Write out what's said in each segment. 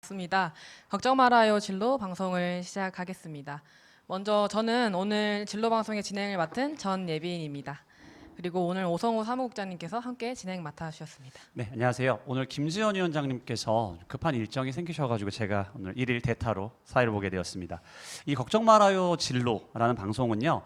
반갑습니다. 걱정 말아요 진로 방송을 시작하겠습니다. 먼저 저는 오늘 진로 방송의 진행을 맡은 전예빈입니다. 그리고 오늘 오성우 사무국장님께서 함께 진행 맡아주셨습니다. 네, 안녕하세요. 오늘 김지현 위원장님께서 급한 일정이 생기셔가지고 제가 오늘 일일 대타로 사회를 보게 되었습니다. 이 걱정 말아요 진로라는 방송은요,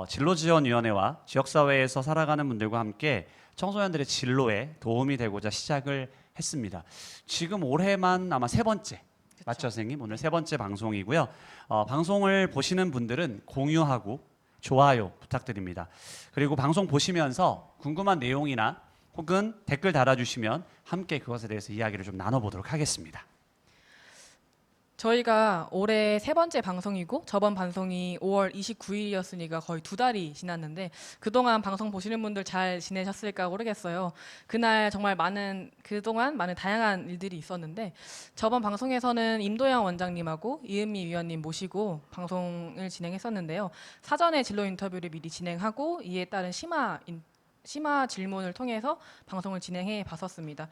진로지원위원회와 지역사회에서 살아가는 분들과 함께 청소년들의 진로에 도움이 되고자 시작을 했습니다. 지금 올해만 아마 세 번째. 맞죠, 선생님? 오늘 세 번째 방송이고요. 방송을 보시는 분들은 공유하고 좋아요 부탁드립니다. 그리고 방송 보시면서 궁금한 내용이나 혹은 댓글 달아주시면 함께 그것에 대해서 이야기를 좀 나눠보도록 하겠습니다. 저희가 올해 세 번째 방송이고 저번 방송이 5월 29일이었으니까 거의 2달이 지났는데 그동안 방송 보시는 분들 잘 지내셨을까 모르겠어요. 그날 정말 그동안 많은 다양한 일들이 있었는데 저번 방송에서는 임도영 원장님하고 이은미 위원님 모시고 방송을 진행했었는데요. 사전에 진로 인터뷰를 미리 진행하고 이에 따른 심화 질문을 통해서 방송을 진행해 봤었습니다.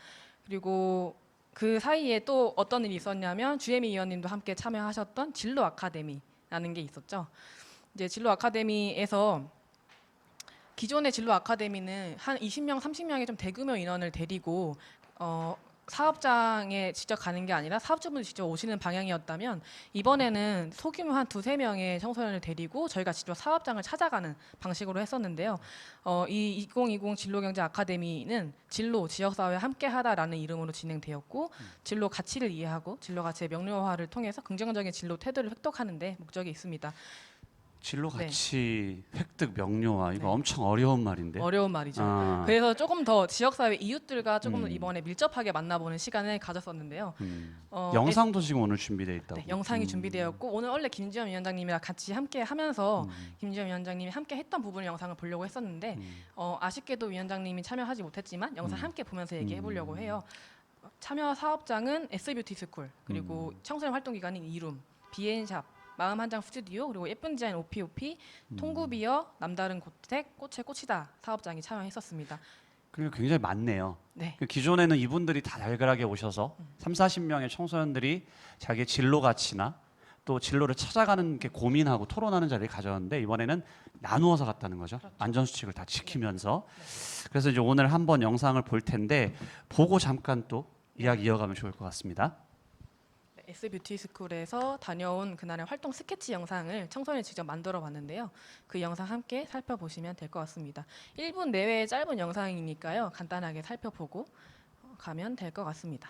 그리고 그 사이에 또 어떤 일이 있었냐면 주혜미 위원님도 함께 참여하셨던 진로 아카데미라는 게 있었죠. 이제 진로 아카데미에서 기존의 진로 아카데미는 한 20명, 30명의 좀 대규모 인원을 데리고 사업장에 직접 가는 게 아니라 사업주분들이 직접 오시는 방향이었다면 이번에는 소규모 한 2~3명의 청소년을 데리고 저희가 직접 사업장을 찾아가는 방식으로 했었는데요. 이 2020 진로경제 아카데미는 진로 지역사회와 함께하다라는 이름으로 진행되었고 진로 가치를 이해하고 진로 가치의 명료화를 통해서 긍정적인 진로 태도를 획득하는 데 목적이 있습니다. 진로 가치 획득 명료화 이거 엄청 어려운 말인데. 어려운 말이죠. 그래서 조금 더 지역사회 이웃들과 조금 이번에 밀접하게 만나보는 시간을 가졌었는데요. 영상도 지금 오늘 준비되어 있다고. 네, 영상이 준비되었고 오늘 원래 김지현 위원장님이랑 같이 함께 하면서 김지현 위원장님이 함께 했던 부분을 영상을 보려고 했었는데 아쉽게도 위원장님이 참여하지 못했지만 영상 함께 보면서 얘기해 보려고 해요. 참여 사업장은 S뷰티 스쿨 그리고 청소년 활동 기관인 이룸, 비엔샵, 마음 한 장 스튜디오 그리고 예쁜 디자인 OPOP, 통구비어, 남다른 고택, 꽃에 꽃이다 사업장이 참여했었습니다. 그리고 굉장히 많네요. 네. 기존에는 이분들이 다 달걀하게 오셔서 30~40명의 청소년들이 자기의 진로 가치나 또 진로를 찾아가는 게 고민하고 토론하는 자리를 가졌는데 이번에는 나누어서 갔다는 거죠. 그렇죠. 안전수칙을 다 지키면서. 그래서 이제 오늘 한번 영상을 볼 텐데 보고 잠깐 또 이야기 이어가면 좋을 것 같습니다. S뷰티 스쿨에서 다녀온 그날의 활동 스케치 영상을 청소년이 직접 만들어 봤는데요. 그 영상 함께 살펴보시면 될 것 같습니다. 1분 내외의 짧은 영상이니까요. 간단하게 살펴보고 가면 될 것 같습니다.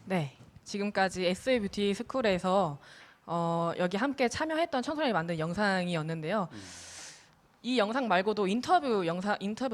네, 지금까지 S뷰티 스쿨에서 여기 함께 참여했던 청소년이 만든 영상이었는데요. 이 영상 말고도 인터뷰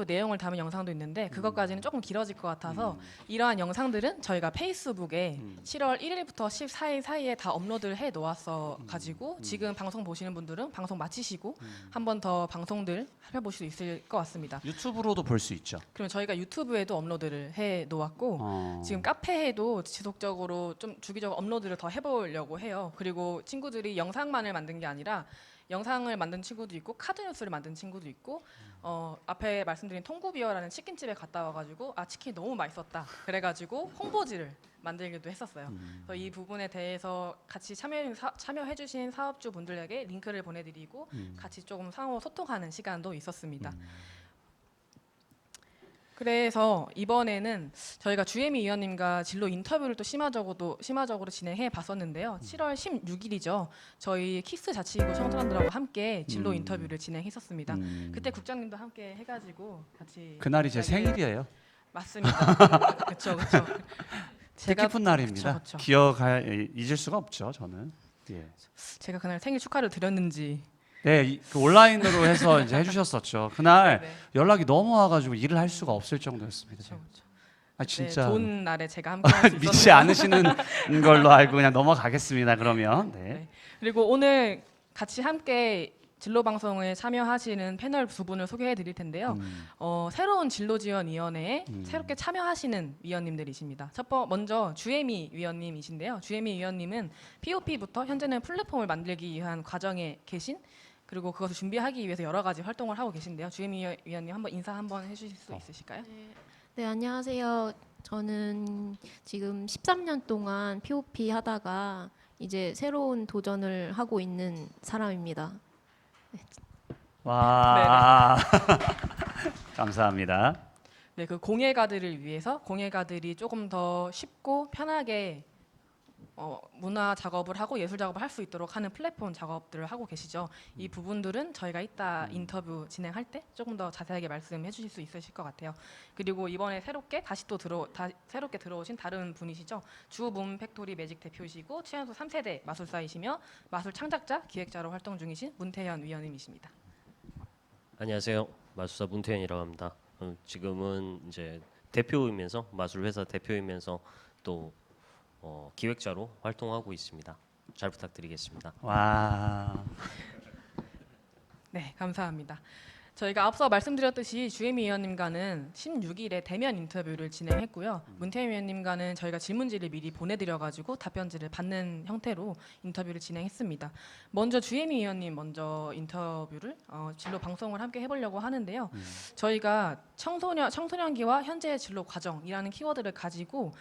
내용을 담은 영상도 있는데 그것까지는 조금 길어질 것 같아서 이러한 영상들은 저희가 페이스북에 7월 1일부터 14일 사이에 다 업로드를 해 놓았어 가지고 지금 방송 보시는 분들은 방송 마치시고 한 번 더 방송들 살펴보실 수 있을 것 같습니다. 유튜브로도 볼 수 있죠. 그럼 저희가 유튜브에도 업로드를 해 놓았고 지금 카페에도 지속적으로 좀 주기적으로 업로드를 더 해보려고 해요. 그리고 친구들이 영상만을 만든 게 아니라 영상을 만든 친구도 있고 카드 뉴스를 만든 친구도 있고 앞에 말씀드린 통구비어라는 치킨집에 갔다 와가지고 아 치킨 너무 맛있었다 그래가지고 홍보지를 만들기도 했었어요. 그래서 이 부분에 대해서 같이 참여해주신 사업주 분들에게 링크를 보내드리고 같이 조금 상호 소통하는 시간도 있었습니다. 그래서 이번에는 저희가 주혜미 위원님과 진로 인터뷰를 또 심화적으로 진행해 봤었는데요. 7월 16일이죠. 저희 키스 자치구 청소년들하고 함께 진로 인터뷰를 진행했었습니다. 그때 국장님도 함께 해가지고 같이 그날이 제 이야기를- 생일이에요. 맞습니다. 그렇죠, 그렇죠. 뜻깊은 날입니다. 그쵸. 잊을 수가 없죠, 저는. 예. 제가 그날 생일 축하를 드렸는지. 네, 그 온라인으로 해서 이제 해주셨었죠. 그날 네, 연락이 너무 와가지고 일을 할 수가 없을 정도였습니다. 그렇죠, 그렇죠. 아 네, 진짜 좋은 날에 제가 함께 할 수 믿지 있었는데. 않으시는 걸로 알고 그냥 넘어가겠습니다. 그러면 네. 네. 그리고 오늘 같이 함께 진로 방송에 참여하시는 패널 두 분을 소개해 드릴 텐데요. 새로운 진로 지원 위원회에 새롭게 참여하시는 위원님들이십니다. 먼저 주혜미 위원님이신데요. 주혜미 위원님은 POP부터 현재는 플랫폼을 만들기 위한 과정에 계신 그리고 그것을 준비하기 위해서 여러 가지 활동을 하고 계신데요. 주혜미 위원님 한번 인사 한번 해주실 수 있으실까요? 네, 안녕하세요. 저는 지금 13년 동안 POP 하다가 이제 새로운 도전을 하고 있는 사람입니다. 와 감사합니다. 네, 그 공예가들을 위해서 공예가들이 조금 더 쉽고 편하게 문화 작업을 하고 예술 작업을 할 수 있도록 하는 플랫폼 작업들을 하고 계시죠. 이 부분들은 저희가 이따 인터뷰 진행할 때 조금 더 자세하게 말씀해 주실 수 있으실 것 같아요. 그리고 이번에 새롭게 새롭게 들어오신 다른 분이시죠. 주문 팩토리 매직 대표이시고 최연소 3세대 마술사이시며 마술 창작자 기획자로 활동 중이신 문태현 위원님이십니다. 안녕하세요. 마술사 문태현이라고 합니다. 지금은 이제 대표이면서 마술 회사 대표이면서 또 기획자로 활동하고 있습니다. 잘 부탁드리겠습니다. 와 네, 감사합니다. 저희가 앞서 말씀드렸듯이 주혜미 위원님과는 16일에 대면 인터뷰를 진행했고요. 문태현 위원님과는 저희가 질문지를 미리 보내드려가지고 답변지를 받는 형태로 인터뷰를 진행했습니다. 먼저 주혜미 위원님 먼저 인터뷰를 진로 방송을 함께 해보려고 하는데요. 저희가 청소년기와 현재의 진로 과정이라는 키워드를 가지고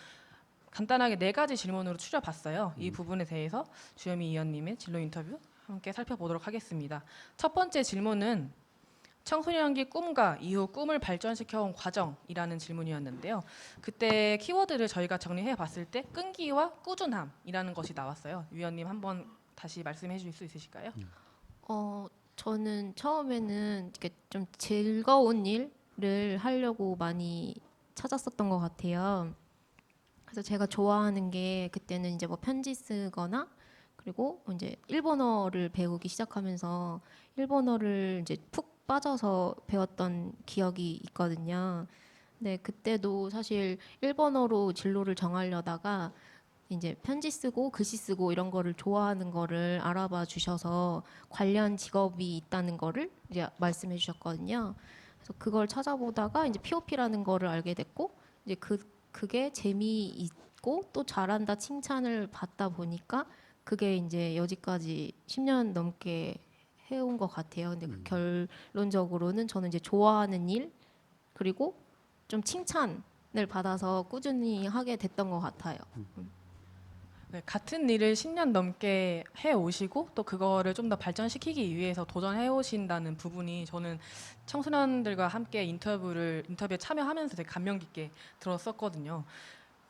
간단하게 4가지 질문으로 추려봤어요. 이 부분에 대해서 주혜미 위원님의 진로 인터뷰 함께 살펴보도록 하겠습니다. 첫 번째 질문은 청소년기 꿈과 이후 꿈을 발전시켜온 과정이라는 질문이었는데요. 그때 키워드를 저희가 정리해 봤을 때 끈기와 꾸준함이라는 것이 나왔어요. 위원님 한번 다시 말씀해 주실 수 있으실까요? 저는 처음에는 이렇게 좀 즐거운 일을 하려고 많이 찾았었던 것 같아요. 그래서 제가 좋아하는 게 그때는 이제 뭐 편지 쓰거나 그리고 이제 일본어를 배우기 시작하면서 일본어를 이제 푹 빠져서 배웠던 기억이 있거든요. 근데 그때도 사실 일본어로 진로를 정하려다가 이제 편지 쓰고 글씨 쓰고 이런 거를 좋아하는 거를 알아봐 주셔서 관련 직업이 있다는 거를 이제 말씀해 주셨거든요. 그래서 그걸 찾아보다가 이제 POP라는 거를 알게 됐고 이제 그게 재미있고 또 잘한다 칭찬을 받다 보니까 그게 이제 여지까지 10년 넘게 해온 것 같아요. 근데 그 결론적으로는 저는 이제 좋아하는 일 그리고 좀 칭찬을 받아서 꾸준히 하게 됐던 것 같아요. 네, 같은 일을 10년 넘게 해 오시고 또 그거를 좀 더 발전시키기 위해서 도전해 오신다는 부분이 저는 청소년들과 함께 인터뷰에 참여하면서 되게 감명 깊게 들었었거든요.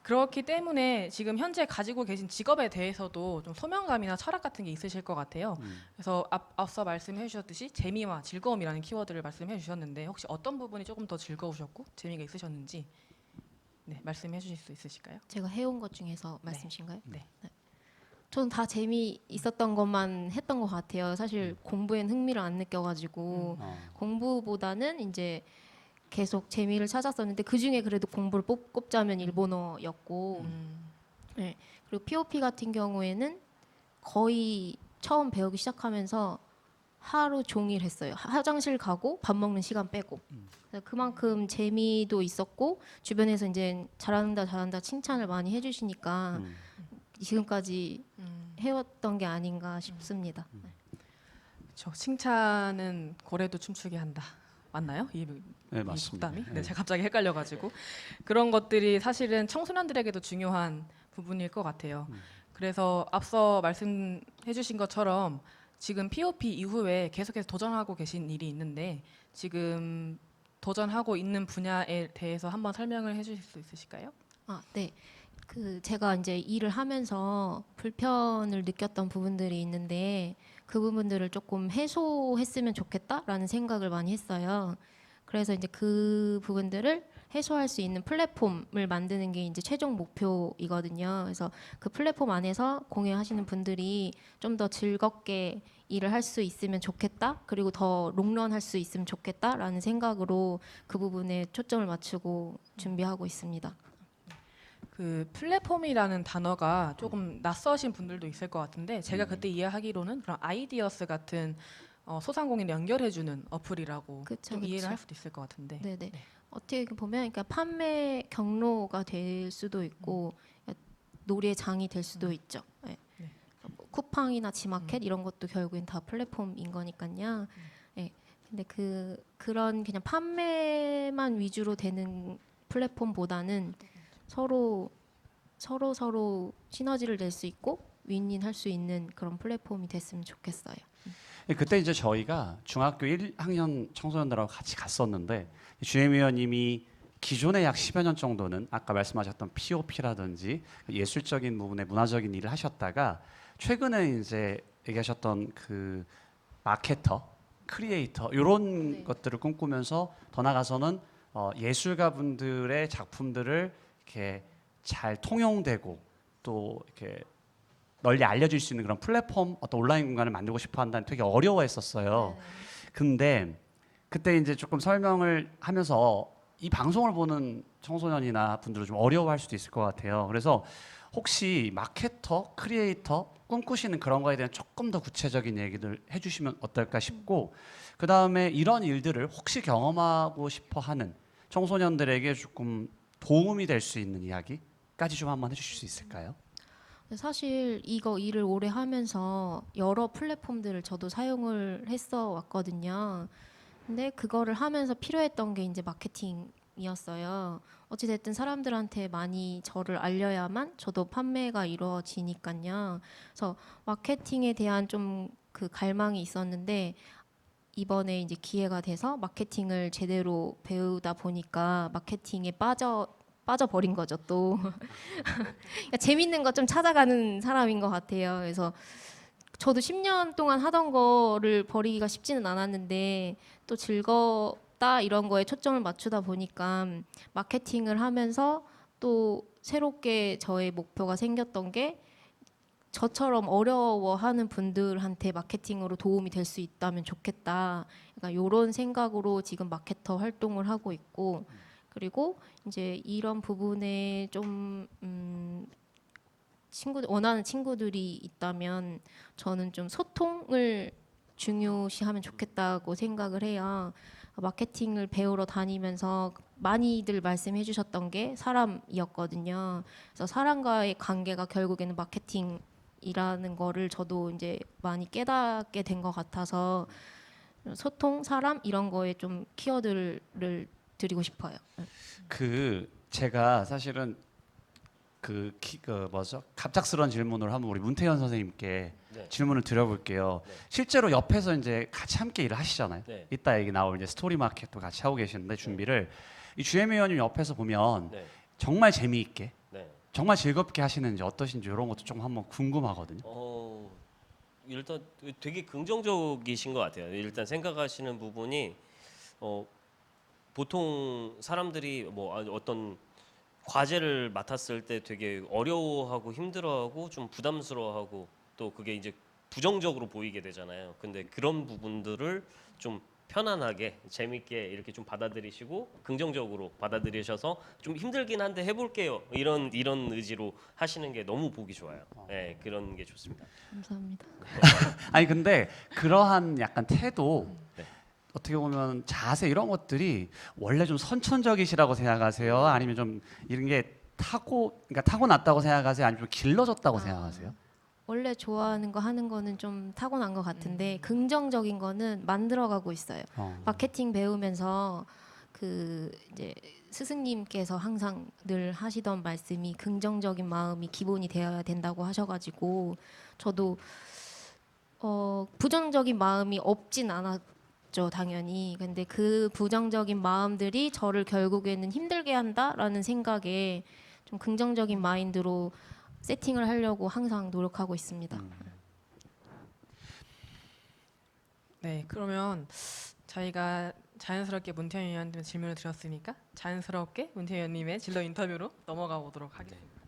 그렇기 때문에 지금 현재 가지고 계신 직업에 대해서도 좀 소명감이나 철학 같은 게 있으실 것 같아요. 그래서 앞서 말씀해 주셨듯이 재미와 즐거움이라는 키워드를 말씀해 주셨는데 혹시 어떤 부분이 조금 더 즐거우셨고 재미가 있으셨는지 말씀해 주실 수 있으실까요? 제가 해온 것 중에서 말씀이신가요? 네. 저는 다 재미 있었던 것만 했던 것 같아요. 사실 공부엔 흥미를 안 느껴가지고 공부보다는 이제 계속 재미를 찾았었는데 그 중에 그래도 공부를 꼽자면 일본어였고 네. 그리고 POP 같은 경우에는 거의 처음 배우기 시작하면서 하루 종일 했어요. 화장실 가고 밥 먹는 시간 빼고. 그래서 그만큼 재미도 있었고 주변에서 이제 잘한다 칭찬을 많이 해주시니까 지금까지 해왔던 게 아닌가 싶습니다. 저 칭찬은 고래도 춤추게 한다. 맞나요? 네, 이 맞습니다. 속담이? 네, 제가 갑자기 헷갈려가지고 그런 것들이 사실은 청소년들에게도 중요한 부분일 것 같아요. 그래서 앞서 말씀해주신 것처럼 지금 POP 이후에 계속해서 도전하고 계신 일이 있는데 지금 도전하고 있는 분야에 대해서 한번 설명을 해주실 수 있으실까요? 아, 네. 그 제가 이제 일을 하면서 불편을 느꼈던 부분들이 있는데 그 부분들을 조금 해소했으면 좋겠다라는 생각을 많이 했어요. 그래서 이제 그 부분들을 해소할 수 있는 플랫폼을 만드는 게 이제 최종 목표이거든요. 그래서 그 플랫폼 안에서 공유하시는 분들이 좀 더 즐겁게 일을 할 수 있으면 좋겠다. 그리고 더 롱런할 수 있으면 좋겠다라는 생각으로 그 부분에 초점을 맞추고 준비하고 있습니다. 그 플랫폼이라는 단어가 조금 낯서신 분들도 있을 것 같은데 제가 그때 이해하기로는 그런 아이디어스 같은 소상공인 연결해주는 어플이라고 그쵸, 좀 이해를 그쵸. 할 수도 있을 것 같은데. 네네. 어떻게 보면 그러니까 판매 경로가 될 수도 있고 놀이의 장이 될 수도 있죠. 네. 네. 뭐 쿠팡이나 지마켓 이런 것도 결국엔 다 플랫폼인 거니까요. 네. 근데 그런 그냥 판매만 위주로 되는 플랫폼보다는 서로 시너지를 낼 수 있고 윈윈할 수 있는 그런 플랫폼이 됐으면 좋겠어요. 그때 이제 저희가 중학교 1학년 청소년들하고 같이 갔었는데 주임 위원님이 기존에 약 10여 년 정도는 아까 말씀하셨던 POP라든지 예술적인 부분의 문화적인 일을 하셨다가 최근에 이제 얘기하셨던 그 마케터, 크리에이터 이런 네. 것들을 꿈꾸면서 더 나가서는 예술가분들의 작품들을 이렇게 잘 통용되고 또 이렇게 널리 알려질 수 있는 그런 플랫폼 어떤 온라인 공간을 만들고 싶어 한다는 되게 어려워했었어요. 근데 그때 이제 조금 설명을 하면서 이 방송을 보는 청소년이나 분들은 좀 어려워할 수도 있을 것 같아요. 그래서 혹시 마케터, 크리에이터 꿈꾸시는 그런 거에 대한 조금 더 구체적인 얘기들 해주시면 어떨까 싶고 그 다음에 이런 일들을 혹시 경험하고 싶어 하는 청소년들에게 조금 도움이 될 수 있는 이야기까지 좀 한번 해주실 수 있을까요? 사실 이거 일을 오래 하면서 여러 플랫폼들을 저도 사용을 했어 왔거든요. 근데 그거를 하면서 필요했던 게 이제 마케팅이었어요. 어찌됐든 사람들한테 많이 저를 알려야만 저도 판매가 이루어지니까요. 그래서 마케팅에 대한 좀 그 갈망이 있었는데 이번에 이제 기회가 돼서 마케팅을 제대로 배우다 보니까 마케팅에 빠져버린 거죠 또. 그러니까 재밌는 거 좀 찾아가는 사람인 것 같아요. 그래서 저도 10년 동안 하던 거를 버리기가 쉽지는 않았는데 또 즐겁다 이런 거에 초점을 맞추다 보니까 마케팅을 하면서 또 새롭게 저의 목표가 생겼던 게 저처럼 어려워하는 분들한테 마케팅으로 도움이 될 수 있다면 좋겠다. 그러니까 이런 생각으로 지금 마케터 활동을 하고 있고 그리고 이제 이런 부분에 좀 원하는 친구들이 있다면 저는 좀 소통을 중요시하면 좋겠다고 생각을 해요. 마케팅을 배우러 다니면서 많이들 말씀해 주셨던 게 사람이었거든요. 그래서 사람과의 관계가 결국에는 마케팅이라는 거를 저도 이제 많이 깨닫게 된 것 같아서 소통, 사람 이런 거에 좀 키워드를 드리고 싶어요. 그 제가 사실은 뭐죠? 갑작스러운 질문을 한번 우리 문태현 선생님께 네. 질문을 드려볼게요. 네. 실제로 옆에서 이제 같이 함께 일을 하시잖아요. 네. 이따 얘기 나올 이제 스토리 마켓도 같이 하고 계시는데 준비를 이 주혜미 의원님 옆에서 보면 네. 정말 재미있게 네. 정말 즐겁게 하시는지 어떠신지 이런 것도 좀 한번 궁금하거든요. 일단 되게 긍정적이신 것 같아요. 일단 생각하시는 부분이 보통 사람들이 뭐 어떤 과제를 맡았을 때 되게 어려워하고 힘들어하고 좀 부담스러워하고 또 그게 이제 부정적으로 보이게 되잖아요. 근데 그런 부분들을 좀 편안하게 재밌게 이렇게 좀 받아들이시고 긍정적으로 받아들이셔서 좀 힘들긴 한데 해볼게요. 이런 의지로 하시는 게 너무 보기 좋아요. 네, 그런 게 좋습니다. 감사합니다. 아니 근데 그러한 약간 태도 네. 어떻게 보면 자세 이런 것들이 원래 좀 선천적이시라고 생각하세요? 아니면 좀 이런 게 그러니까 타고났다고 생각하세요? 아니면 좀 길러졌다고 생각하세요? 원래 좋아하는 거 하는 거는 좀 타고난 것 같은데 긍정적인 거는 만들어가고 있어요. 마케팅 배우면서 그 이제 스승님께서 항상 늘 하시던 말씀이 긍정적인 마음이 기본이 되어야 된다고 하셔가지고 저도 부정적인 마음이 없진 않았죠, 당연히. 근데 그 부정적인 마음들이 저를 결국에는 힘들게 한다라는 생각에 좀 긍정적인 마인드로 세팅을 하려고 항상 노력하고 있습니다. 네, 그러면 저희가 자연스럽게 문태현 의원님한테 질문을 드렸으니까 자연스럽게 문태현 의원님의 진로 인터뷰로 넘어가 보도록 하겠습니다.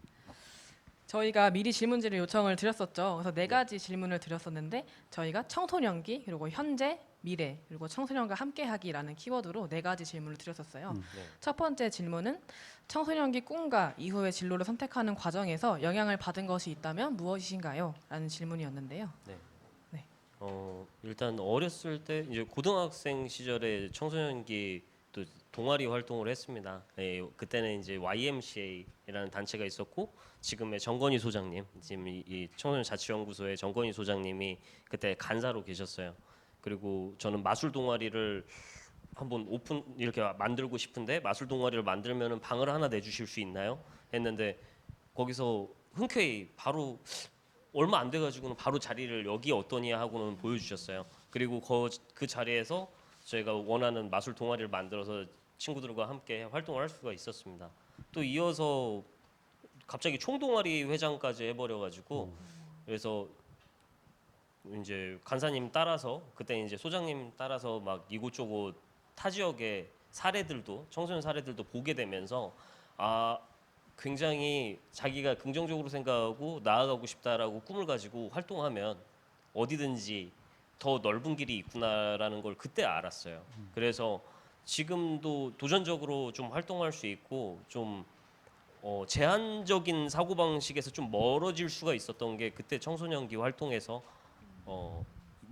저희가 미리 질문지를 요청을 드렸었죠. 그래서 4가지 질문을 드렸었는데 저희가 청소년기 그리고 현재 미래 그리고 청소년과 함께하기라는 키워드로 4가지 질문을 드렸었어요. 네. 첫 번째 질문은 청소년기 꿈과 이후의 진로를 선택하는 과정에서 영향을 받은 것이 있다면 무엇이신가요? 라는 질문이었는데요. 일단 어렸을 때 이제 고등학생 시절에 청소년기 또 동아리 활동을 했습니다. 예, 그때는 이제 YMCA라는 단체가 있었고 지금의 정건희 소장님, 지금 이 청소년 자치연구소의 정건희 소장님이 그때 간사로 계셨어요. 그리고 저는 마술 동아리를 한번 이렇게 만들고 싶은데 마술 동아리를 만들면은 방을 하나 내주실 수 있나요? 했는데 거기서 흔쾌히 바로 얼마 안 돼가지고는 바로 자리를 여기 어떠냐 하고는 보여주셨어요. 그리고 그 자리에서 저희가 원하는 마술 동아리를 만들어서 친구들과 함께 활동을 할 수가 있었습니다. 또 이어서 갑자기 총동아리 회장까지 해버려가지고 그래서 이제 간사님 따라서 그때 이제 소장님 따라서 막 이곳저곳 타 지역의 사례들도 청소년 사례들도 보게 되면서 굉장히 자기가 긍정적으로 생각하고 나아가고 싶다라고 꿈을 가지고 활동하면 어디든지 더 넓은 길이 있구나라는 걸 그때 알았어요. 그래서 지금도 도전적으로 좀 활동할 수 있고 좀 제한적인 사고 방식에서 좀 멀어질 수가 있었던 게 그때 청소년기 활동에서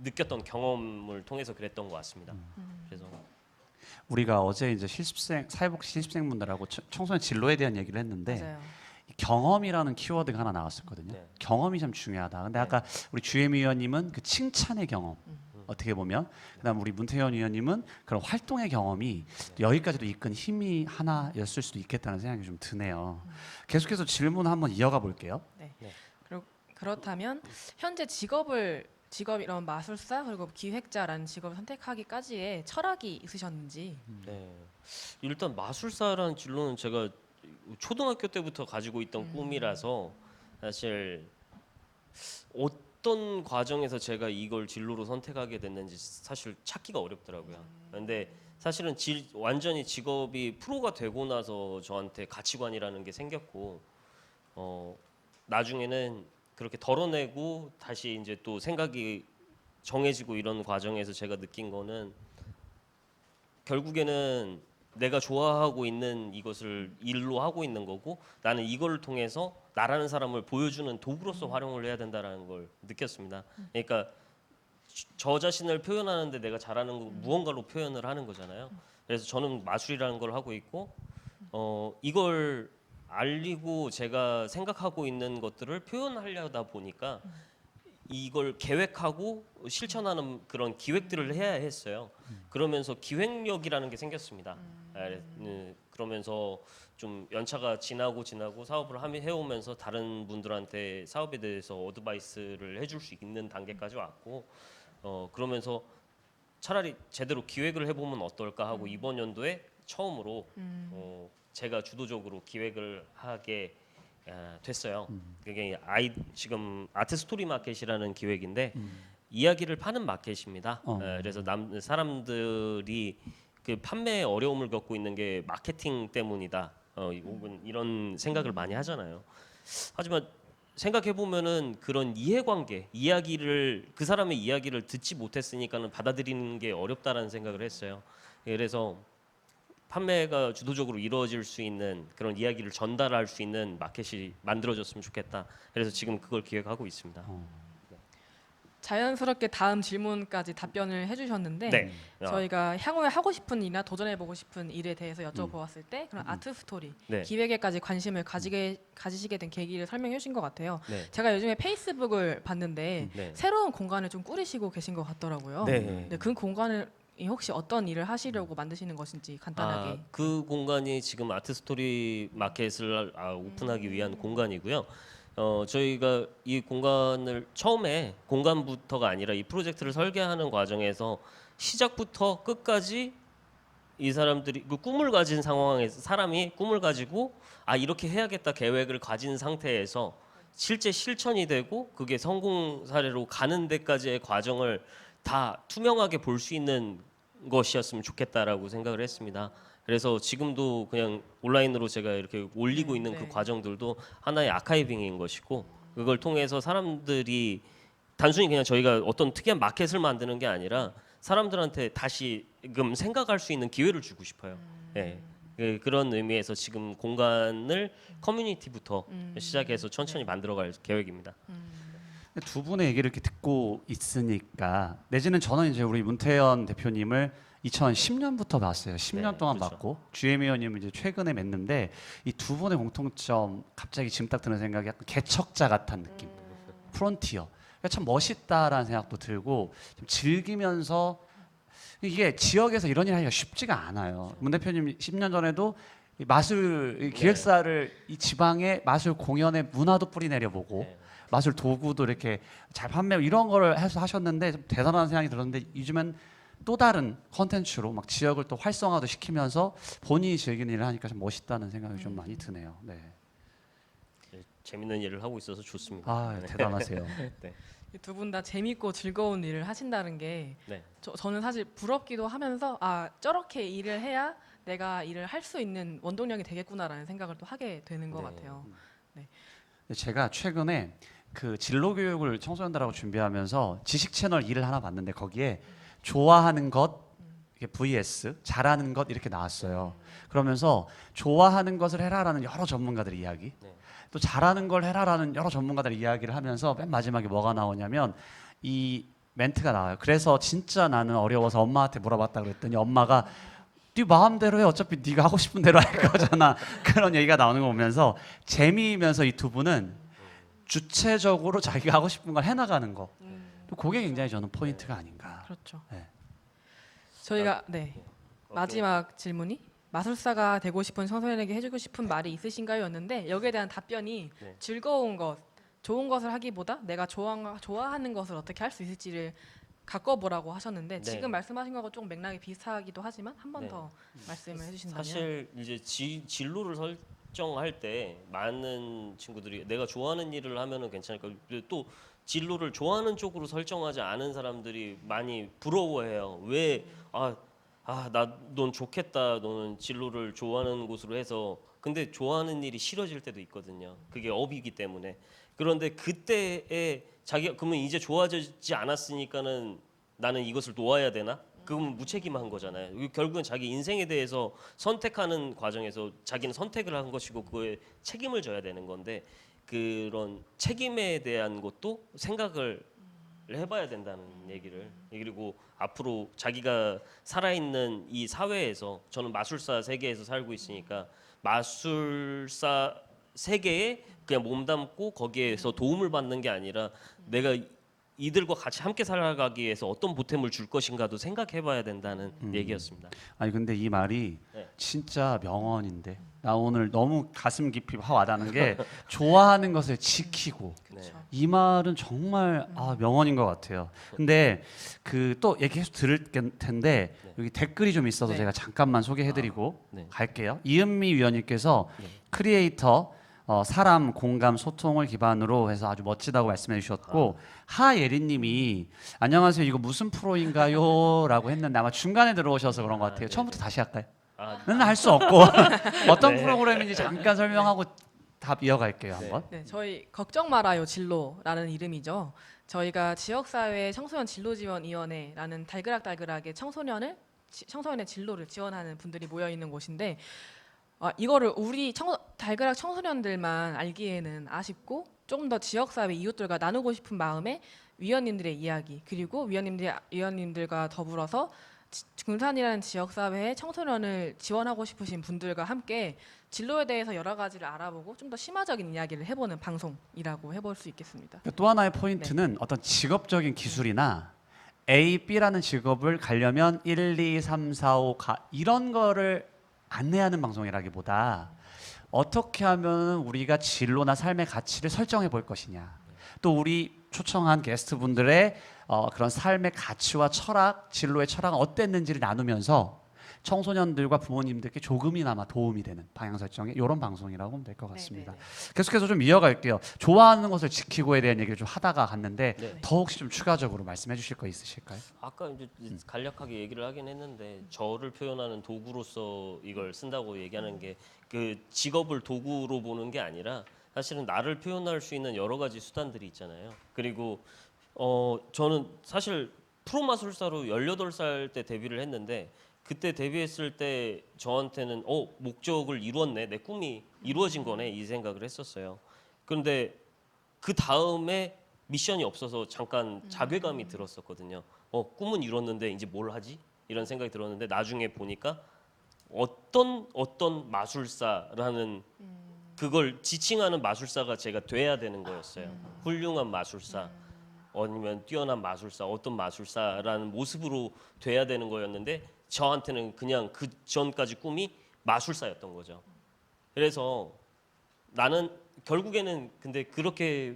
느꼈던 경험을 통해서 그랬던 것 같습니다. 그래서 우리가 어제 이제 사회복 실습생분들하고 청소년 진로에 대한 얘기를 했는데 맞아요. 이 경험이라는 키워드가 하나 나왔었거든요. 네. 경험이 참 중요하다. 근데 아까 우리 주혜미 의원님은 그 칭찬의 경험 어떻게 보면 그다음 우리 문태현 의원님은 그런 활동의 경험이 여기까지도 이끈 힘이 하나였을 수도 있겠다는 생각이 좀 드네요. 계속해서 질문 한번 이어가 볼게요. 그렇다면 현재 직업 이런 마술사 그리고 기획자라는 직업을 선택하기까지의 철학이 있으셨는지. 네. 일단 마술사라는 진로는 제가 초등학교 때부터 가지고 있던 꿈이라서 사실 어떤 과정에서 제가 이걸 진로로 선택하게 됐는지 사실 찾기가 어렵더라고요. 근데 사실은 완전히 직업이 프로가 되고 나서 저한테 가치관이라는 게 생겼고 나중에는 그렇게 덜어내고 다시 이제 또 생각이 정해지고 이런 과정에서 제가 느낀 거는 결국에는 내가 좋아하고 있는 이것을 일로 하고 있는 거고 나는 이걸 통해서 나라는 사람을 보여주는 도구로서 활용을 해야 된다라는 걸 느꼈습니다. 그러니까 저 자신을 표현하는데 내가 잘하는 거 무언가로 표현을 하는 거잖아요. 그래서 저는 마술이라는 걸 하고 있고 이걸 알리고 제가 생각하고 있는 것들을 표현하려다 보니까 이걸 계획하고 실천하는 그런 기획들을 해야 했어요. 그러면서 기획력이라는 게 생겼습니다. 그러면서 좀 연차가 지나고 사업을 해오면서 다른 분들한테 사업에 대해서 어드바이스를 해줄 수 있는 단계까지 왔고 그러면서 차라리 제대로 기획을 해보면 어떨까 하고 이번 연도에 처음으로 제가 주도적으로 기획을 하게 됐어요. 그게 지금 아트 스토리 마켓이라는 기획인데 이야기를 파는 마켓입니다. 그래서 사람들이 그 판매에 어려움을 겪고 있는 게 마케팅 때문이다. 혹은 이런 생각을 많이 하잖아요. 하지만 생각해 보면은 그런 이해관계, 이야기를 그 사람의 이야기를 듣지 못했으니까는 받아들이는 게 어렵다라는 생각을 했어요. 그래서 판매가 주도적으로 이루어질 수 있는 그런 이야기를 전달할 수 있는 마켓이 만들어졌으면 좋겠다. 그래서 지금 그걸 기획하고 있습니다. 자연스럽게 다음 질문까지 답변을 해주셨는데 네. 저희가 향후에 하고 싶은 일이나 도전해보고 싶은 일에 대해서 여쭤보았을 때 그런 아트 스토리 네. 기획에까지 관심을 가지시게 된 계기를 설명해 주신 것 같아요. 네. 제가 요즘에 페이스북을 봤는데 네. 새로운 공간을 좀 꾸리시고 계신 것 같더라고요. 네. 그 공간을 혹시 어떤 일을 하시려고 만드시는 것인지 간단하게. 그 공간이 지금 아트 스토리 마켓을 오픈하기 위한 공간이고요. 저희가 이 공간을 처음에 공간부터가 아니라 이 프로젝트를 설계하는 과정에서 시작부터 끝까지 이 사람들이 그 꿈을 가진 상황에서 사람이 꿈을 가지고 이렇게 해야겠다 계획을 가진 상태에서 실제 실천이 되고 그게 성공 사례로 가는 데까지의 과정을 다 투명하게 볼 수 있는 것이었으면 좋겠다라고 생각을 했습니다. 그래서 지금도 그냥 온라인으로 제가 이렇게 올리고 있는 그 네. 과정들도 하나의 아카이빙인 것이고 그걸 통해서 사람들이 단순히 그냥 저희가 어떤 특이한 마켓을 만드는 게 아니라 사람들한테 다시금 생각할 수 있는 기회를 주고 싶어요. 네. 그런 의미에서 지금 공간을 커뮤니티부터 시작해서 천천히 만들어갈 계획입니다. 두 분의 얘기를 이렇게 듣고 있으니까 내지는 저는 이제 우리 문태현 대표님을 2010년부터 봤어요. 10년 네, 동안 그렇죠. 봤고 GM 의원님은 이제 최근에 뵀는데 이 두 분의 공통점 갑자기 지금 딱 드는 생각이 약간 개척자 같은 느낌. 프론티어. 그러니까 참 멋있다라는 생각도 들고 좀 즐기면서 이게 지역에서 이런 일 하기가 쉽지가 않아요. 문 대표님 10년 전에도 이 마술 이 기획사를 이 지방의 마술 공연의 문화도 뿌리 내려보고 네. 마술 도구도 이렇게 잘 판매하고 이런 거를 해서 하셨는데 좀 대단한 생각이 들었는데 요즘은 또 다른 컨텐츠로 막 지역을 또 활성화도 시키면서 본인이 즐기는 일을 하니까 좀 멋있다는 생각이 좀 많이 드네요. 네. 재밌는 일을 하고 있어서 좋습니다. 아 대단하세요. 네. 두 분 다 재밌고 즐거운 일을 하신다는 게 네. 저는 사실 부럽기도 하면서 저렇게 일을 해야 내가 일을 할 수 있는 원동력이 되겠구나라는 생각을 또 하게 되는 것 네. 같아요. 제가 최근에 그 진로 교육을 청소년들하고 준비하면서 지식 채널 일을 하나 봤는데 거기에 좋아하는 것 이게 vs 잘하는 것 이렇게 나왔어요. 그러면서 좋아하는 것을 해라라는 여러 전문가들의 이야기, 네. 또 잘하는 걸 해라라는 여러 전문가들의 이야기를 하면서 맨 마지막에 뭐가 나오냐면 이 멘트가 나와요. 그래서 진짜 나는 어려워서 엄마한테 물어봤다 그랬더니 엄마가 네 마음대로 해. 어차피 네가 하고 싶은 대로 할 거잖아. 그런 얘기가 나오는 거 보면서 재미이면서 이 두 분은 주체적으로 자기가 하고 싶은 걸 해나가는 거. 또 그게 굉장히 저는 포인트가 아닌가. 그렇죠. 네. 저희가 마지막 질문이 마술사가 되고 싶은 청소년에게 해주고 싶은 말이 있으신가요?였는데 여기에 대한 답변이 네. 즐거운 것, 좋은 것을 하기보다 내가 좋아하는 것을 어떻게 할 수 있을지를 가꿔보라고 하셨는데 네. 지금 말씀하신 거하고 조금 맥락이 비슷하기도 하지만 한 번 네. 더 말씀을 해주신다면. 사실 이제 진로를 설정할 때 많은 친구들이 내가 좋아하는 일을 하면은 괜찮을까. 또 진로를 좋아하는 쪽으로 설정하지 않은 사람들이 많이 부러워해요. 넌 좋겠다. 너는 진로를 좋아하는 곳으로 해서 근데 좋아하는 일이 싫어질 때도 있거든요. 그게 업이기 때문에. 그런데 그때에 자기가 그러면 이제 좋아지지 않았으니까는 나는 이것을 놓아야 되나? 그건 무책임한 거잖아요. 결국은 자기 인생에 대해서 선택하는 과정에서 자기는 선택을 한 것이고 그거에 책임을 져야 되는 건데 그런 책임에 대한 것도 생각을 해봐야 된다는 얘기를. 그리고 앞으로 자기가 살아있는 이 사회에서 저는 마술사 세계에서 살고 있으니까 마술사 세계에 그냥 몸담고 거기에서 도움을 받는 게 아니라 내가 이들과 같이 함께 살아가기 위해서 어떤 보탬을 줄 것인가도 생각해봐야 된다는 얘기였습니다. 아니 근데 이 말이 네. 진짜 명언인데 나 오늘 너무 가슴 깊이 확 와닿는 게 좋아하는 것을 지키고 네. 이 말은 정말 명언인 것 같아요. 근데 그 또 얘기 계속 들을 텐데 네. 여기 댓글이 좀 있어서 네. 제가 잠깐만 소개해드리고 네. 갈게요. 이은미 위원님께서 네. 크리에이터 사람 공감 소통을 기반으로 해서 아주 멋지다고 말씀해 주셨고 하예린님이 안녕하세요 이거 무슨 프로인가요?라고 했는데 아마 중간에 들어오셔서 그런 것 같아요. 네, 처음부터 네. 다시 할까요? 할 수 없고 어떤 네. 프로그램인지 잠깐 설명하고 답 이어갈게요 한번. 네, 저희 걱정 말아요 진로라는 이름이죠. 저희가 지역사회 청소년 진로지원위원회라는 달그락달그락의 청소년의 진로를 지원하는 분들이 모여 있는 곳인데 이거를 우리 달그락 청소년들만 알기에는 아쉽고 조금 더 지역사회 이웃들과 나누고 싶은 마음에 위원님들의 이야기 그리고 위원님들과 더불어서 군산이라는 지역사회에 청소년을 지원하고 싶으신 분들과 함께 진로에 대해서 여러 가지를 알아보고 좀 더 심화적인 이야기를 해보는 방송이라고 해볼 수 있겠습니다. 또 하나의 포인트는 어떤 직업적인 기술이나 A, B라는 직업을 가려면 1, 2, 3, 4, 5 이런 거를 안내하는 방송이라기보다 어떻게 하면 우리가 진로나 삶의 가치를 설정해 볼 것이냐. 또 우리 초청한 게스트분들의 그런 삶의 가치와 철학, 진로의 철학은 어땠는지를 나누면서 청소년들과 부모님들께 조금이나마 도움이 되는 방향 설정의 이런 방송이라고 하면 될 것 같습니다. 계속해서 좀 이어갈게요. 좋아하는 것을 지키고에 대한 얘기를 좀 하다가 갔는데 네. 더 혹시 좀 추가적으로 말씀해 주실 거 있으실까요? 아까 이제 간략하게 얘기를 하긴 했는데 저를 표현하는 도구로서 이걸 쓴다고 얘기하는 게 그 직업을 도구로 보는 게 아니라 사실은 나를 표현할 수 있는 여러 가지 수단들이 있잖아요. 그리고 저는 사실 프로 마술사로 18살 때 데뷔를 했는데 그때 데뷔했을 때 저한테는 목적을 이루었네, 내 꿈이 이루어진 거네 이 생각을 했었어요. 그런데 그 다음에 미션이 없어서 잠깐 자괴감이 들었었거든요. 꿈은 이뤘는데 이제 뭘 하지? 이런 생각이 들었는데 나중에 보니까 어떤 마술사라는 그걸 지칭하는 마술사가 제가 돼야 되는 거였어요. 훌륭한 마술사, 아니면 뛰어난 마술사, 어떤 마술사라는 모습으로 돼야 되는 거였는데 저한테는 그냥 그 전까지 꿈이 마술사였던 거죠. 그래서 나는 결국에는 근데 그렇게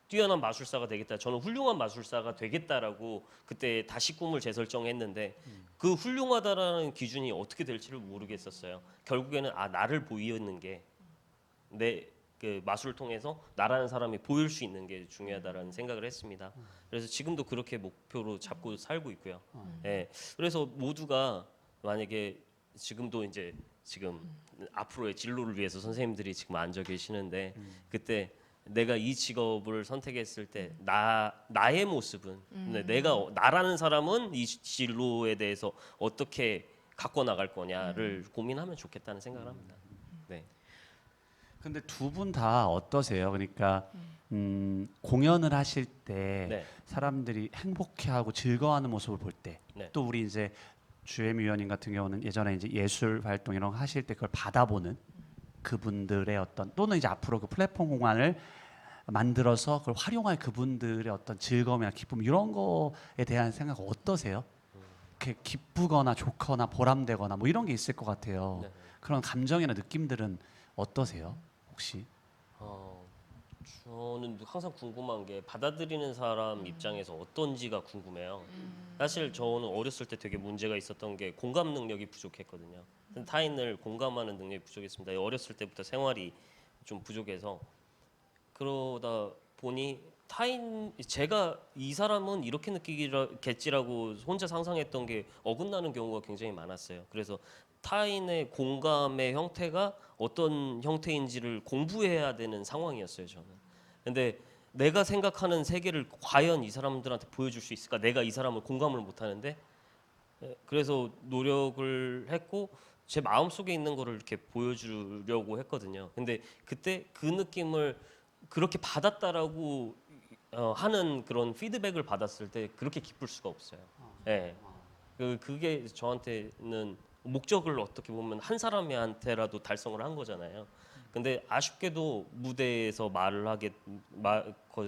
뛰어난 마술사가 되겠다. 저는 훌륭한 마술사가 되겠다라고 그때 다시 꿈을 재설정했는데 그 훌륭하다라는 기준이 어떻게 될지를 모르겠었어요. 결국에는 나를 보이는 게 내 그 마술을 통해서 나라는 사람이 보일 수 있는 게 중요하다라는 생각을 했습니다. 그래서 지금도 그렇게 목표로 잡고 살고 있고요. 예. 그래서 모두가 만약에 지금도 이제 지금 앞으로의 진로를 위해서 선생님들이 지금 앉아 계시는데 그때 내가 이 직업을 선택했을 때 나의 모습은 내가 나라는 사람은 이 진로에 대해서 어떻게 갖고 나갈 거냐를 고민하면 좋겠다는 생각을 합니다. 네. 근데 두 분 다 어떠세요? 그러니까 공연을 하실 때 네. 사람들이 행복해하고 즐거워하는 모습을 볼 때, 네. 또 우리 이제 주혜미 위원님 같은 경우는 예전에 이제 예술 활동 이런 거 하실 때 그걸 받아보는 그분들의 어떤 또는 이제 앞으로 그 플랫폼 공간을 만들어서 그걸 활용할 그분들의 어떤 즐거움이나 기쁨 이런 거에 대한 생각 어떠세요? 이렇게 기쁘거나 좋거나 보람되거나 뭐 이런 게 있을 것 같아요. 네. 그런 감정이나 느낌들은 어떠세요? 혹시? 저는 항상 궁금한 게 받아들이는 사람 입장에서 어떤지가 궁금해요. 사실 저는 어렸을 때 되게 문제가 있었던 게 공감 능력이 부족했거든요. 타인을 공감하는 능력이 부족했습니다. 어렸을 때부터 생활이 좀 부족해서 그러다 보니 제가 이 사람은 이렇게 느끼겠지라고 혼자 상상했던 게 어긋나는 경우가 굉장히 많았어요. 그래서 타인의 공감의 형태가 어떤 형태인지를 공부해야 되는 상황이었어요, 저는. 근데 내가 생각하는 세계를 과연 이 사람들한테 보여줄 수 있을까? 내가 이 사람을 공감을 못 하는데 그래서 노력을 했고 제 마음속에 있는 거를 이렇게 보여주려고 했거든요. 근데 그때 그 느낌을 그렇게 받았다라고 하는 그런 피드백을 받았을 때 그렇게 기쁠 수가 없어요. 예. 그게 저한테는 목적을 어떻게 보면 한 사람한테라도 달성을 한 거잖아요. 근데 아쉽게도 무대에서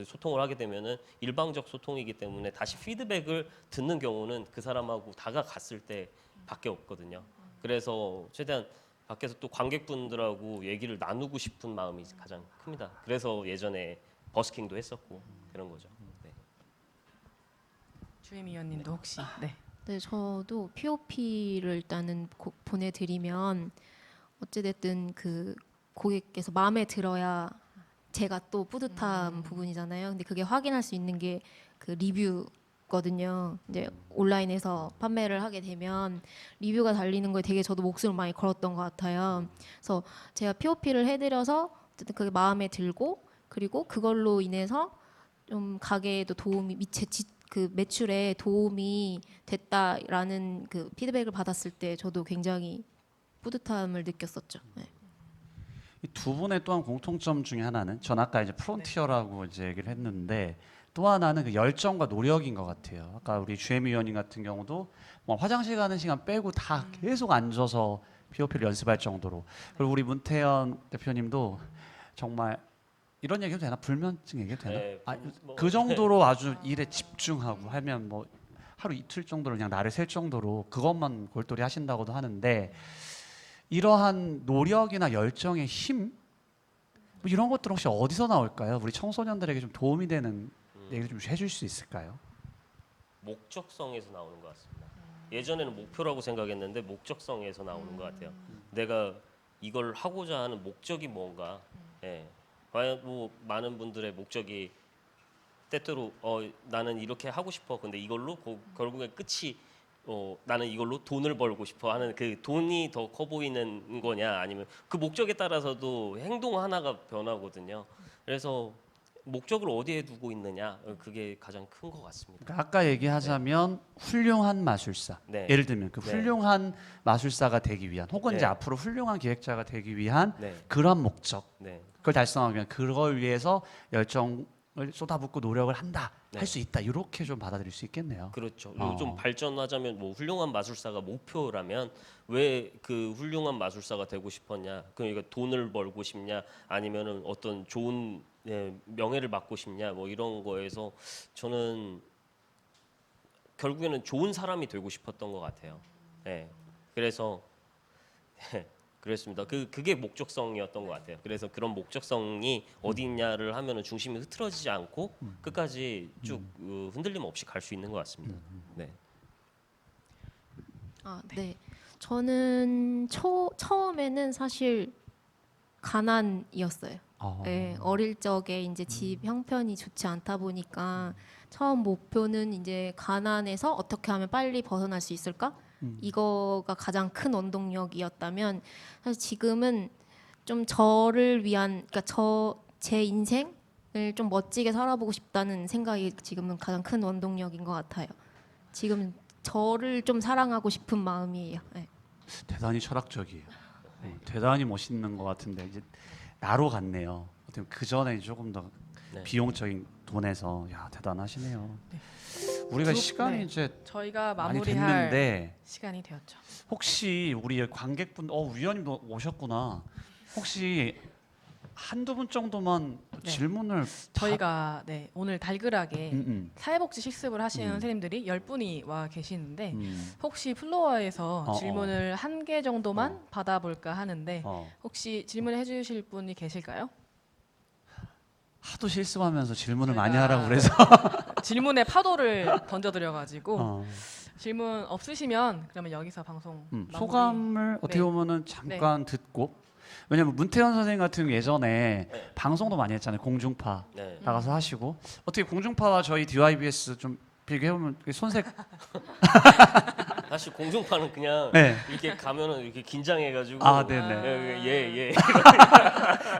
소통을 하게 되면은 일방적 소통이기 때문에 다시 피드백을 듣는 경우는 그 사람하고 다가갔을 때밖에 없거든요. 그래서 최대한 밖에서 또 관객분들하고 얘기를 나누고 싶은 마음이 가장 큽니다. 그래서 예전에 버스킹도 했었고 그런 거죠. 네. 주혜미 위원님도 혹시 네, 저도 POP를 일단은 보내드리면 어찌됐든 그 고객께서 마음에 들어야 제가 또 뿌듯한 부분이잖아요. 근데 그게 확인할 수 있는 게 그 리뷰 있거든요. 이제 온라인에서 판매를 하게 되면 리뷰가 달리는 거에 되게 저도 목숨을 많이 걸었던 것 같아요. 그래서 제가 POP를 해드려서 어쨌든 그게 마음에 들고 그리고 그걸로 인해서 좀 가게에도 도움이 그 매출에 도움이 됐다라는 그 피드백을 받았을 때 저도 굉장히 뿌듯함을 느꼈었죠. 네. 이 두 분의 또한 공통점 중에 하나는 전 아까 이제 프론티어라고 이제 얘기를 했는데 또 하나는 그 열정과 노력인 것 같아요. 아까 우리 주혜미 위원님 같은 경우도 뭐 화장실 가는 시간 빼고 다 계속 앉아서 POP를 연습할 정도로 그리고 우리 문태현 대표님도 정말 이런 얘기해도 되나? 불면증 얘기해도 되나? 네, 그 정도로 아주 일에 집중하고 하면 뭐 하루 이틀 정도로 그냥 날을 셀 정도로 그것만 골똘히 하신다고도 하는데 이러한 노력이나 열정의 힘 뭐 이런 것들 혹시 어디서 나올까요? 우리 청소년들에게 좀 도움이 되는 얘기를 좀 해줄 수 있을까요? 목적성에서 나오는 것 같습니다. 예전에는 목표라고 생각했는데 목적성에서 나오는 것 같아요. 내가 이걸 하고자 하는 목적이 뭔가. 예. 과연 뭐 많은 분들의 목적이 때때로 나는 이렇게 하고 싶어. 근데 이걸로 결국에 끝이 나는 이걸로 돈을 벌고 싶어 하는 그 돈이 더 커 보이는 거냐 아니면 그 목적에 따라서도 행동 하나가 변하거든요. 그래서 목적을 어디에 두고 있느냐 그게 가장 큰 것 같습니다. 그러니까 아까 얘기하자면 훌륭한 마술사. 네. 예를 들면 그 네. 훌륭한 마술사가 되기 위한 혹은 네. 이제 앞으로 훌륭한 기획자가 되기 위한 네, 그런 목적. 네, 그걸 달성하기 위한 그걸 위해서 열정을 쏟아붓고 노력을 한다. 네. 할 수 있다. 이렇게 좀 받아들일 수 있겠네요. 그렇죠. 그리고 좀 어. 발전하자면 뭐 훌륭한 마술사가 목표라면 왜 그 훌륭한 마술사가 되고 싶었냐? 그러니까 돈을 벌고 싶냐? 아니면은 어떤 좋은 명예를 맡고 싶냐? 뭐 이런 거에서 저는 결국에는 좋은 사람이 되고 싶었던 것 같아요. 네. 그래서 그랬습니다. 그게 목적성이었던 것 같아요. 그래서 그런 목적성이 어디 있냐를 하면은 중심이 흐트러지지 않고 끝까지 쭉 흔들림 없이 갈 수 있는 것 같습니다. 네. 네. 저는 처음에는 사실 가난이었어요. 네, 어릴 적에 이제 집 형편이 좋지 않다 보니까 처음 목표는 이제 가난에서 어떻게 하면 빨리 벗어날 수 있을까? 이거가 가장 큰 원동력이었다면 사실 지금은 좀 저를 위한 그러니까 제 인생을 좀 멋지게 살아보고 싶다는 생각이 지금은 가장 큰 원동력인 것 같아요. 지금 저를 좀 사랑하고 싶은 마음이에요. 네. 대단히 철학적이에요. 대단히 멋있는 것 같은데 이제 나로 갔네요. 어떻게 그 전에 조금 더 네. 비용적인 돈에서 야 대단하시네요. 우리가 시간이 네. 이제 저희가 많이 마무리할 됐는데 시간이 되었죠. 혹시 우리 관객분, 위원님도 오셨구나. 혹시 한두 분 정도만 네. 질문을 저희가 네, 오늘 달글하게 음, 사회복지 실습을 하시는 음. 선생님들이 10분이 와 계시는데 음. 혹시 플로어에서 질문을 한 개 정도만 어. 받아볼까 하는데 어. 혹시 질문해 주실 분이 계실까요? 하도 실습하면서 질문을 저희가- 많이 하라고 그래서 질문의 파도를 던져드려가지고 어. 질문 없으시면 그러면 여기서 방송 마무리. 소감을 어떻게 네. 보면은 잠깐 듣고 왜냐면 문태현 선생님 같은 경우 예전에 네. 방송도 많이 했잖아요. 공중파 네. 나가서 하시고 어떻게 공중파와 저희 DYBS 좀 비교해보면 손색 사실 공중파는 그냥 네. 이렇게 가면은 이렇게 긴장해가지고 네네. 예.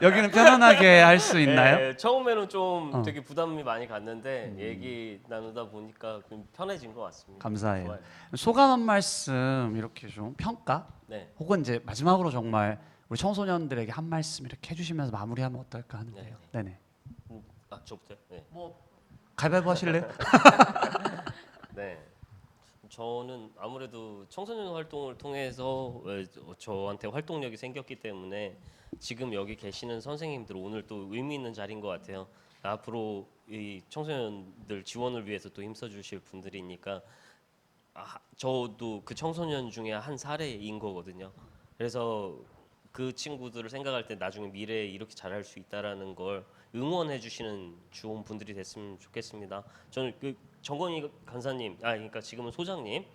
여기는 편안하게 할 수 있나요? 예, 처음에는 좀 어. 되게 부담이 많이 갔는데 얘기 나누다 보니까 좀 편해진 것 같습니다. 감사해요. 좋아요. 소감 한 말씀 이렇게 좀 평가 네. 혹은 이제 마지막으로 정말 우리 청소년들에게 한 말씀 이렇게 해주시면서 마무리하면 어떨까 하는데요. 네네. 저부터요. 네. 가위바위보 하실래요? 네. 저는 아무래도 청소년 활동을 통해서 저한테 활동력이 생겼기 때문에 지금 여기 계시는 선생님들 오늘 또 의미 있는 자리인 것 같아요. 앞으로 이 청소년들 지원을 위해서 또 힘써주실 분들이니까 저도 그 청소년 중에 한 사례인 거거든요. 그래서 그 친구들을 생각할 때 나중에 미래에 이렇게 잘할 수 있다라는 걸 응원해 주시는 좋은 분들이 됐으면 좋겠습니다. 저는 그 정건희 간사님, 그러니까 지금은 소장님,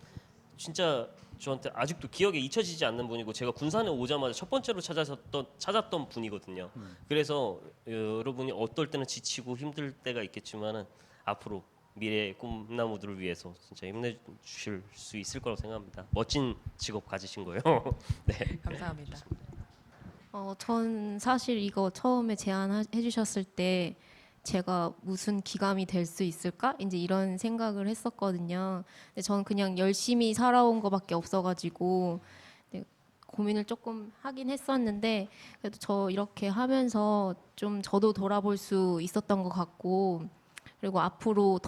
진짜 저한테 아직도 기억에 잊혀지지 않는 분이고 제가 군산에 오자마자 첫 번째로 찾았던 분이거든요. 그래서 여러분이 어떨 때는 지치고 힘들 때가 있겠지만은 앞으로 미래의 꿈나무들을 위해서 진짜 힘내주실 수 있을 거라고 생각합니다. 멋진 직업 가지신 거예요. 네. 감사합니다. 전 사실 이거 처음에 제안해 주셨을 때 제가 무슨 기감이 될 수 있을까? 이제 이런 생각을 했었거든요. 근데 저는 그냥 열심히 살아온 거밖에 없어가지고 네, 고민을 조금 하긴 했었는데 그래도 저 이렇게 하면서 좀 저도 돌아볼 수 있었던 것 같고 그리고 앞으로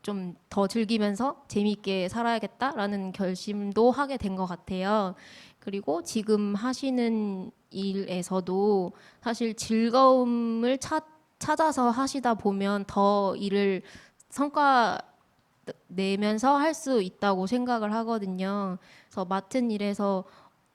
좀 더 즐기면서 재미있게 살아야겠다라는 결심도 하게 된 것 같아요. 그리고 지금 하시는 일에서도 사실 즐거움을 찾아서 하시다 보면 더 일을 성과 내면서 할 수 있다고 생각을 하거든요. 그래서 맡은 일에서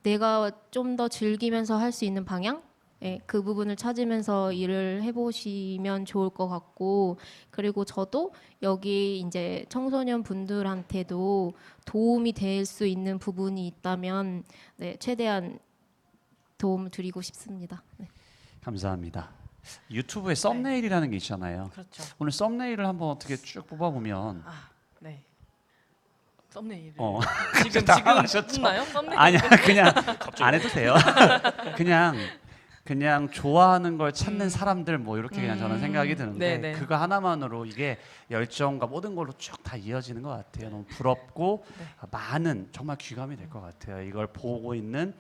내가 좀 더 즐기면서 할 수 있는 방향? 예, 그 부분을 찾으면서 일을 해보시면 좋을 것 같고, 그리고 저도 여기 이제 청소년 분들한테도 도움이 될 수 있는 부분이 있다면, 네, 최대한 도움을 드리고 싶습니다. 네. 감사합니다. 유튜브에 썸네일이라는 게 있잖아요. 그렇죠. 오늘 썸네일을 한번 어떻게 쭉 뽑아보면 네. 썸네일을 지금 당황하셨죠? 뽑나요? 썸네일. 아니야 그냥 안 해도 돼요. 그냥 좋아하는 걸 찾는 사람들 뭐 이렇게 그냥 저는 생각이 드는데 네네. 그거 하나만으로 이게 열정과 모든 걸로 쭉 다 이어지는 것 같아요. 너무 부럽고 네. 많은 정말 귀감이 될 것 같아요. 이걸 보고 있는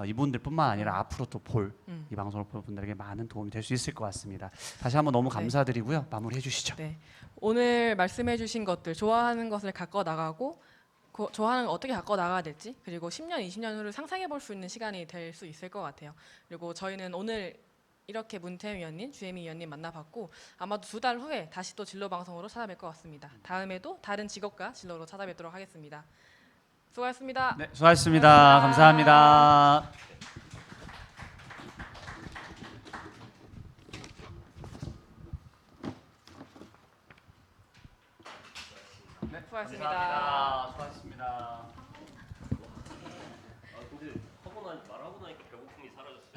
이분들뿐만 아니라 앞으로 또 볼 이 방송을 볼 분들에게 많은 도움이 될 수 있을 것 같습니다. 다시 한번 너무 감사드리고요. 마무리해 주시죠. 네. 오늘 말씀해주신 것들 좋아하는 것을 갖고 나가고 좋아하는 걸 어떻게 갖고 나가야 될지 그리고 10년, 20년 후를 상상해 볼 수 있는 시간이 될 수 있을 것 같아요. 그리고 저희는 오늘 이렇게 문태임 위원님, 주혜미 위원님 만나봤고 아마도 2달 후에 다시 또 진로 방송으로 찾아뵐 것 같습니다. 다음에도 다른 직업과 진로로 찾아뵙도록 하겠습니다. 수고하셨습니다. 네, 수고하셨습니다. 감사합니다. 수고하셨습니다. 수고하셨습니다. 근데 말하고 나니까 배고픔이 사라졌어요.